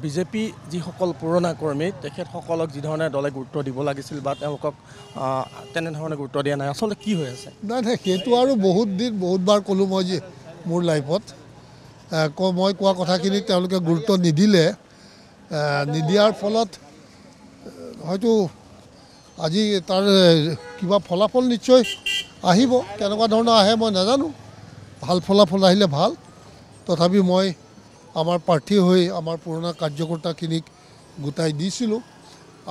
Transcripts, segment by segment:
BJP যিসকল পুৰণা কৰ্মী তেখেতসকলক যি ধৰণে দলে গুৰুত্ব দিব লাগিছিল বা তেওঁলোকক তেনেধৰণে গুৰুত্ব দিয়া নাই আচলতে কি হৈ আছে নাই সেইটো আৰু বহুত দিন বহুতবাৰ ক'লোঁ মই যে মোৰ লাইফত মই কোৱা কথাখিনি তেওঁলোকে গুৰুত্ব নিদিলে নিদিয়াৰ ফলত হয়তো আজি তাৰ কিবা ফলাফল নিশ্চয় আহিব কেনেকুৱা ধৰণৰ আহে মই নাজানো ভাল ফলাফল আহিলে ভাল তথাপি মই আমাৰ প্ৰাৰ্থী হৈ আমাৰ পুৰণা কাৰ্যকৰ্তাখিনিক গোটাই দিছিলোঁ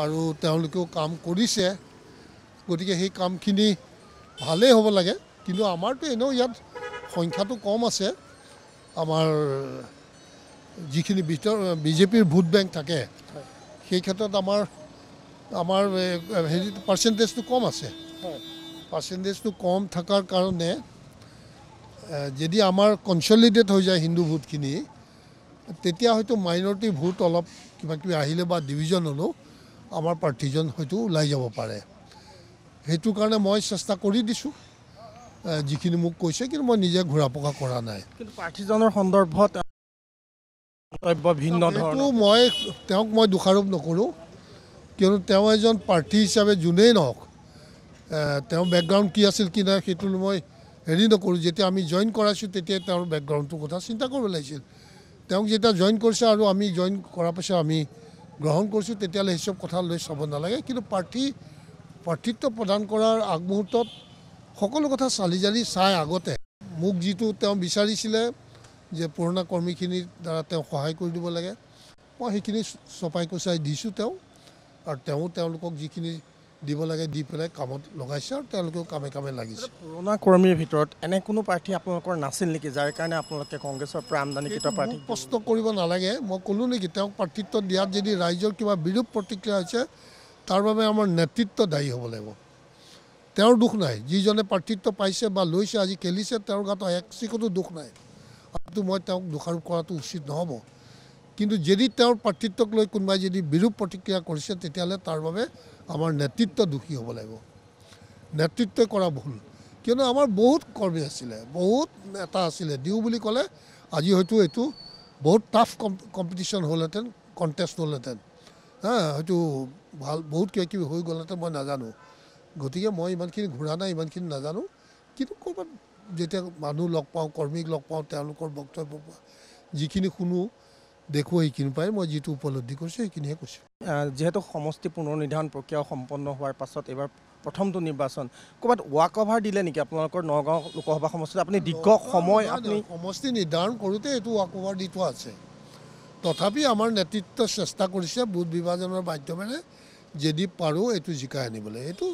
আৰু তেওঁলোকেও কাম কৰিছে গতিকে সেই কামখিনি ভালেই হ'ব লাগে কিন্তু আমাৰতো এনেও ইয়াত সংখ্যাটো কম আছে আমাৰ যিখিনি বিজেপিৰ ভোট বেংক থাকে সেই ক্ষেত্ৰত আমাৰ হেৰি পাৰ্চেণ্টেজটো কম আছে পাৰ্চেণ্টেজটো কম থকাৰ কাৰণে যদি আমাৰ কনচলিডেট হৈ যায় হিন্দু ভোটখিনি তেতিয়া হয়তো মাইনৰিটি ভোট অলপ কিবা কিবি আহিলে বা ডিভিজন হ'লেও আমাৰ প্ৰাৰ্থীজন হয়তো ওলাই যাব পাৰে সেইটো কাৰণে মই চেষ্টা কৰি দিছোঁ যিখিনি মোক কৈছে কিন্তু মই নিজে ঘূৰা পকা কৰা নাই কিন্তু প্ৰাৰ্থীজনৰ সন্দৰ্ভত ভিন্ন ধৰণৰ মই তেওঁক মই দোষাৰোপ নকৰোঁ কিয়নো তেওঁ এজন প্ৰাৰ্থী হিচাপে যোনেই নহওক তেওঁৰ বেকগ্ৰাউণ্ড কি আছিল কি নাই সেইটো মই হেৰি নকৰোঁ যেতিয়া আমি জইন কৰাইছোঁ তেতিয়া তেওঁৰ বেকগ্ৰাউণ্ডটোৰ কথা চিন্তা কৰিব লাগিছিল তেওঁক যেতিয়া জইন কৰিছে আৰু আমি জইন কৰাৰ পাছত আমি গ্ৰহণ কৰিছোঁ তেতিয়াহ'লে সেইচব কথা লৈ চাব নালাগে কিন্তু প্ৰাৰ্থিত্ব প্ৰদান কৰাৰ আগমুহূৰ্তত সকলো কথা চালি জাৰি চাই আগতে মোক যিটো তেওঁ বিচাৰিছিলে যে পুৰণা কৰ্মীখিনিৰ দ্বাৰা তেওঁ সহায় কৰি দিব লাগে মই সেইখিনি চপাই কচাই দিছোঁ তেওঁ আৰু তেওঁলোকক যিখিনি দিব লাগে দি পেলাই কামত লগাইছে আৰু তেওঁলোকেও কামে কামে লাগিছে পুৰণা কৰ্মীৰ ভিতৰত এনে কোনো প্ৰাৰ্থী আপোনালোকৰ নাছিল নেকি যাৰ কাৰণে আপোনালোকে কংগ্ৰেছৰ পৰা আমদানিকৃত প্ৰাৰ্থী প্ৰশ্ন কৰিব নালাগে মই ক'লোঁ নেকি তেওঁক প্ৰাৰ্থিত্ব দিয়াত যদি ৰাইজৰ কিবা বিৰূপ প্ৰতিক্ৰিয়া হৈছে তাৰ বাবে আমাৰ নেতৃত্ব দায়ী হ'ব লাগিব তেওঁৰ দুখ নাই যিজনে প্ৰাৰ্থিত্ব পাইছে বা লৈছে আজি খেলিছে তেওঁৰ গাত এক চিকতো দুখ নাই আৰু মই তেওঁক দোষাৰোপ কৰাটো উচিত নহ'ব কিন্তু যদি তেওঁৰ প্ৰাৰ্থিত্বক লৈ কোনোবাই যদি বিৰূপ প্ৰতিক্ৰিয়া কৰিছে তেতিয়াহ'লে তাৰ বাবে আমাৰ নেতৃত্ব দোষী হ'ব লাগিব নেতৃত্বই কৰা ভুল কিয়নো আমাৰ বহুত কৰ্মী আছিলে বহুত নেতা আছিলে দিওঁ বুলি ক'লে আজি হয়তো এইটো বহুত টাফ কম্পিটিশ্যন হ'লহেঁতেন কণ্টেষ্ট হ'লহেঁতেন হয়তো ভাল বহুত কিবা কিবি হৈ গ'লহেঁতেন মই নাজানো গতিকে মই ইমানখিনি ঘূৰা নাই ইমানখিনি নাজানো কিন্তু ক'ৰবাত যেতিয়া মানুহ লগ পাওঁ কৰ্মীক লগ পাওঁ তেওঁলোকৰ বক্তব্য যিখিনি শুনো দেখোঁ সেইখিনি পাই মই যিটো উপলব্ধি কৰিছোঁ সেইখিনিহে কৈছোঁ যিহেতু সমষ্টি পুনৰ নিৰ্ধাৰণ প্ৰক্ৰিয়া সম্পন্ন হোৱাৰ পাছত এইবাৰ প্ৰথমটো নিৰ্বাচন ক'ৰবাত ৱাক অভাৰ দিলে নেকি আপোনালোকৰ নগাঁও লোকসভা সমষ্টিত আপুনি দীৰ্ঘ সময় আপুনি সমষ্টি নিৰ্ধাৰণ কৰোঁতে এইটো ৱাক অভাৰ দি থোৱা আছে তথাপি আমাৰ নেতৃত্ব চেষ্টা কৰিছে বুথ বিভাজনৰ মাধ্যমেৰে যদি পাৰোঁ এইটো জিকাই আনিবলৈ এইটো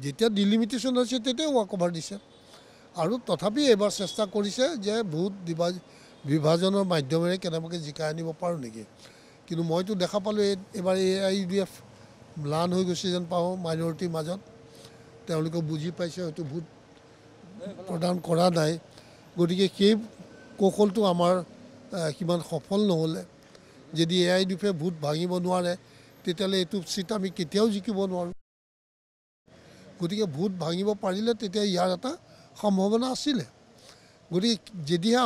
যেতিয়া ডিলিমিটেশ্যন হৈছে তেতিয়াই ৱাক অভাৰ দিছে আৰু তথাপি এইবাৰ চেষ্টা কৰিছে যে বুথ বিভাজনৰ মাধ্যমেৰে কেনেবাকৈ জিকাই আনিব পাৰোঁ নেকি কিন্তু মইতো দেখা পালোঁ এইবাৰ AIUDF ম্লান হৈ গৈছে যেন পাওঁ মাইনৰিটিৰ মাজত তেওঁলোকে বুজি পাইছে হয়তো ভোট প্ৰদান কৰা নাই গতিকে সেই কৌশলটো আমাৰ সিমান সফল নহ'লে যদি AIUDFে ভোট ভাঙিব নোৱাৰে তেতিয়াহ'লে এইটো চিট আমি কেতিয়াও জিকিব নোৱাৰোঁ গতিকে ভোট ভাঙিব পাৰিলে তেতিয়া ইয়াৰ এটা সম্ভাৱনা আছিলে গতিকে যদিহে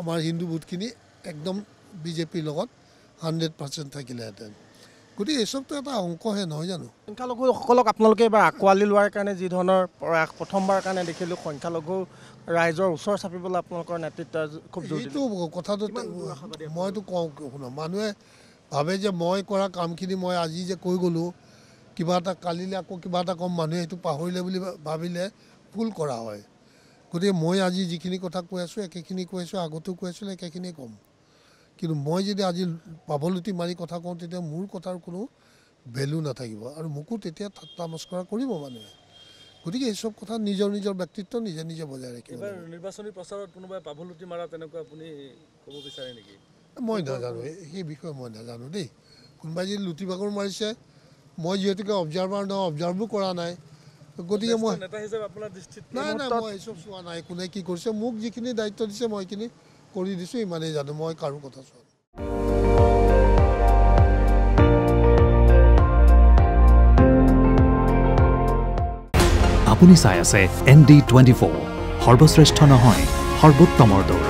আমাৰ হিন্দু ভোটখিনি একদম বিজেপিৰ লগত 100% থাকিলেহেঁতেন গতিকে এইচবটো এটা অংকহে নহয় জানো সংখ্যালঘুসকলক আপোনালোকে এইবাৰ আঁকোৱালি লোৱাৰ কাৰণে যি ধৰণৰ প্ৰয়াস প্ৰথমবাৰ কাৰণে দেখিলোঁ সংখ্যালঘু ৰাইজৰ ওচৰ চাপিবলৈ আপোনালোকৰ নেতৃত্ব খুব এইটো কথাটো মইতো কওঁ শুনা মানুহে ভাবে যে মই কৰা কামখিনি মই আজি যে কৈ গ'লোঁ কিবা এটা কালিলৈ আকৌ কিবা এটা কম মানুহে সেইটো পাহৰিলে বুলি ভাবিলে ভুল কৰা হয় গতিকে মই আজি যিখিনি কথা কৈ আছোঁ একেখিনি কৈ আছোঁ আগতেও কৈ আছিলোঁ একেখিনিয়ে ক'ম কিন্তু মই যদি আজি পাভলুটি মাৰি কথা কওঁ তেতিয়া মোৰ কথাৰ কোনো ভেলু নাথাকিব আৰু মোকো তেতিয়া ঠাট্টা মস্কৰা কৰিব মানুহে গতিকে এইচব কথা নিজৰ নিজৰ ব্যক্তিত্ব নিজে নিজে বজাই ৰাখিব নিৰ্বাচনী প্ৰচাৰত কোনোবাই পাভলুটি মাৰা তেনেকুৱা আপুনি ক'ব বিচাৰে নেকি মই নাজানো সেই বিষয়ে মই নাজানো দেই কোনোবাই যদি লুটি বাগৰ মাৰিছে মই যিহেতুকে অবজাৰ্ভাৰ নহয় অবজাৰ্ভো কৰা নাই গতিকে মই নেতা হিচাপে আপোনাৰ দৃষ্টিত নাই মই এইচব চোৱা নাই কোনে কি কৰিছে মোক যিখিনি দায়িত্ব দিছে মই সেইখিনি কৰি দিছোঁ ইমানেই জানো মই কাৰো কথা চোৱা আপুনি চাই আছে ND24 সৰ্বশ্ৰেষ্ঠ নহয় সৰ্বোত্তমৰ দৌৰ